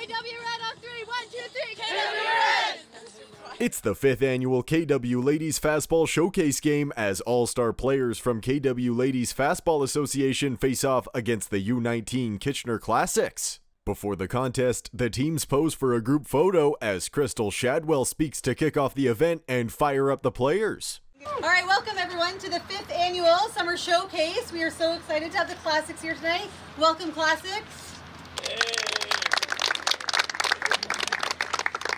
KW Red on 3. 1, 2, 3. KW Red! It's the 5th annual KW Ladies Fastball Showcase game as all-star players from KW Ladies Fastball Association face off against the U19 Kitchener Classics. Before the contest, the teams pose for a group photo as Crystal Shadwell speaks to kick off the event and fire up the players. All right, welcome everyone to the 5th annual Summer Showcase. We are so excited to have the Classics here tonight. Welcome, Classics.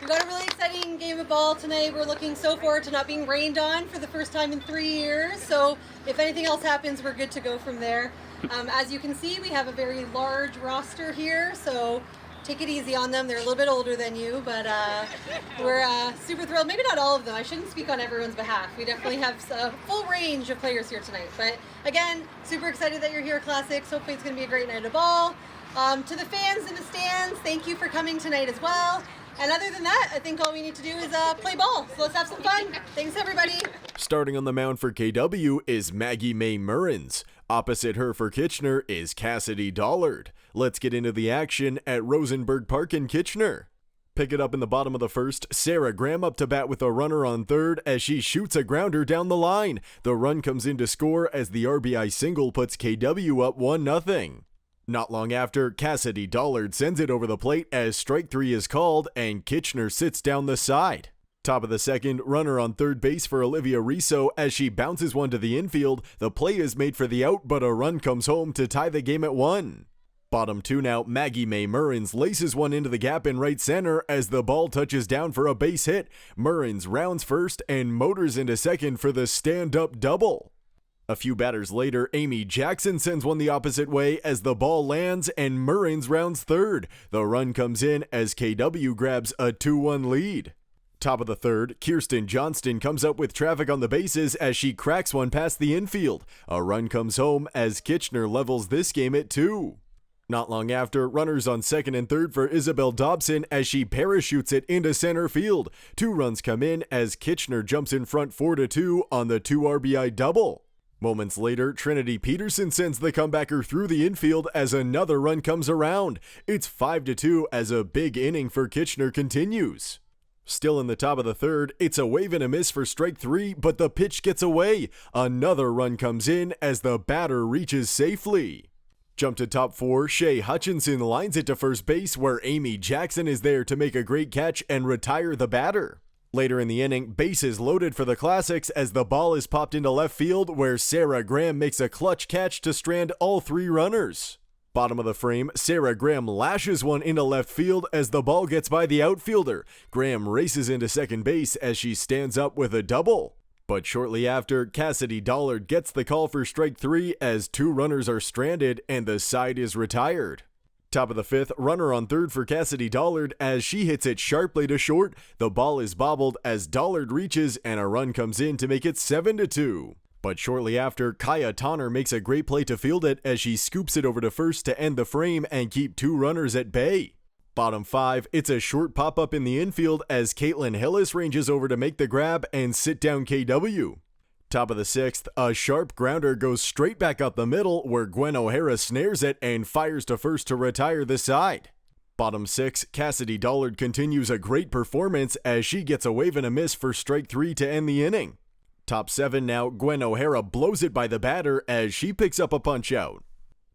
We've got a really exciting game of ball tonight. We're looking so forward to not being rained on for the first time in 3 years. So if anything else happens, we're good to go from there. As you can see, we have a very large roster here, so take it easy on them. They're a little bit older than you, but we're super thrilled. Maybe not all of them. I shouldn't speak on everyone's behalf. We definitely have a full range of players here tonight. But again, super excited that you're here, Classics. Hopefully it's going to be a great night of ball. To the fans in the stands, thank you for coming tonight as well. And other than that, I think all we need to do is play ball. So let's have some fun. Thanks, everybody. Starting on the mound for KW is Maggie May Murrins. Opposite her for Kitchener is Cassidy Dollard. Let's get into the action at Rosenberg Park in Kitchener. Pick it up in the bottom of the first. Sarah Graham up to bat with a runner on third as she shoots a grounder down the line. The run comes in to score as the RBI single puts KW up 1-0. Not long after, Cassidy Dollard sends it over the plate as strike 3 is called and Kitchener sits down the side. Top of the second, runner on third base for Olivia Riso as she bounces one to the infield. The play is made for the out, but a run comes home to tie the game at 1. Bottom 2 now, Maggie May Murrins laces one into the gap in right center as the ball touches down for a base hit. Murrins rounds first and motors into second for the stand-up double. A few batters later, Amy Jackson sends one the opposite way as the ball lands and Murrins rounds third. The run comes in as KW grabs a 2-1 lead. Top of the third, Kirsten Johnston comes up with traffic on the bases as she cracks one past the infield. A run comes home as Kitchener levels this game at 2. Not long after, runners on second and third for Isabel Dobson as she parachutes it into center field. 2 runs come in as Kitchener jumps in front 4-2 on the 2 RBI double. Moments later, Trinity Peterson sends the comebacker through the infield as another run comes around. It's 5-2 as a big inning for Kitchener continues. Still in the top of the third, it's a wave and a miss for strike 3, but the pitch gets away. Another run comes in as the batter reaches safely. Jump to top 4, Shay Hutchinson lines it to first base where Amy Jackson is there to make a great catch and retire the batter. Later in the inning, bases loaded for the Classics as the ball is popped into left field where Sarah Graham makes a clutch catch to strand all 3 runners. Bottom of the frame, Sarah Graham lashes one into left field as the ball gets by the outfielder. Graham races into second base as she stands up with a double. But shortly after, Cassidy Dollard gets the call for strike 3 as 2 runners are stranded and the side is retired. Top of the 5th, runner on third for Cassidy Dollard as she hits it sharply to short. The ball is bobbled as Dollard reaches and a run comes in to make it 7-2. But shortly after, Kaya Tonner makes a great play to field it as she scoops it over to first to end the frame and keep 2 runners at bay. Bottom 5, it's a short pop-up in the infield as Caitlin Hillis ranges over to make the grab and sit down KW. Top of the 6th, a sharp grounder goes straight back up the middle where Gwen O'Hara snares it and fires to first to retire the side. Bottom 6, Cassidy Dollard continues a great performance as she gets a wave and a miss for strike 3 to end the inning. Top 7 now, Gwen O'Hara blows it by the batter as she picks up a punch out.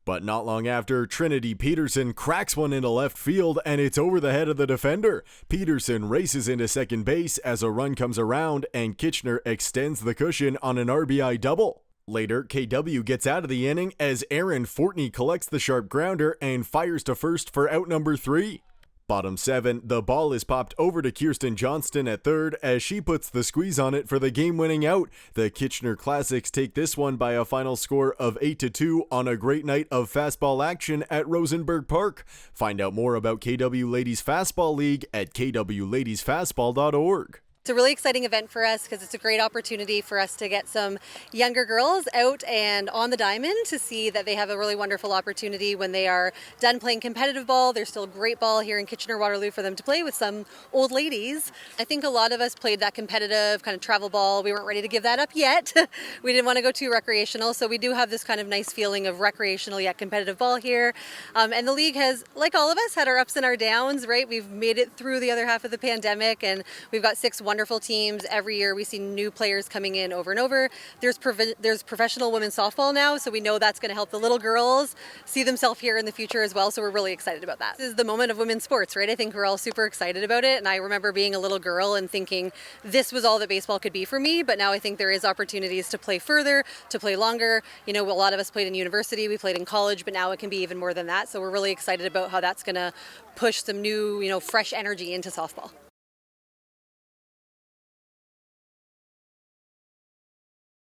But not long after, Trinity Peterson cracks one into left field and it's over the head of the defender. Peterson races into second base as a run comes around and Kitchener extends the cushion on an RBI double. Later, KW gets out of the inning as Aaron Fortney collects the sharp grounder and fires to first for out number 3. Bottom 7, the ball is popped over to Kirsten Johnston at third as she puts the squeeze on it for the game-winning out. The Kitchener Classics take this one by a final score of 8-2 on a great night of fastball action at Rosenberg Park. Find out more about KW Ladies Fastball League at kwladiesfastball.org. It's a really exciting event for us because it's a great opportunity for us to get some younger girls out and on the diamond to see that they have a really wonderful opportunity when they are done playing competitive ball. There's still great ball here in Kitchener-Waterloo for them to play with some old ladies. I think a lot of us played that competitive kind of travel ball. We weren't ready to give that up yet. We didn't want to go too recreational, so we do have this kind of nice feeling of recreational yet competitive ball here. And the league has, like all of us, had our ups and our downs, right? We've made it through the other half of the pandemic, and we've got 6 wonderful teams. Every year we see new players coming in over and over. There's professional women's softball now, so we know that's going to help the little girls see themselves here in the future as well, so we're really excited about that. This is the moment of women's sports, right? I think we're all super excited about it, and I remember being a little girl and thinking this was all that baseball could be for me, but now I think there is opportunities to play further, to play longer. You know, a lot of us played in university, we played in college, but now it can be even more than that, so we're really excited about how that's going to push some new, fresh energy into softball.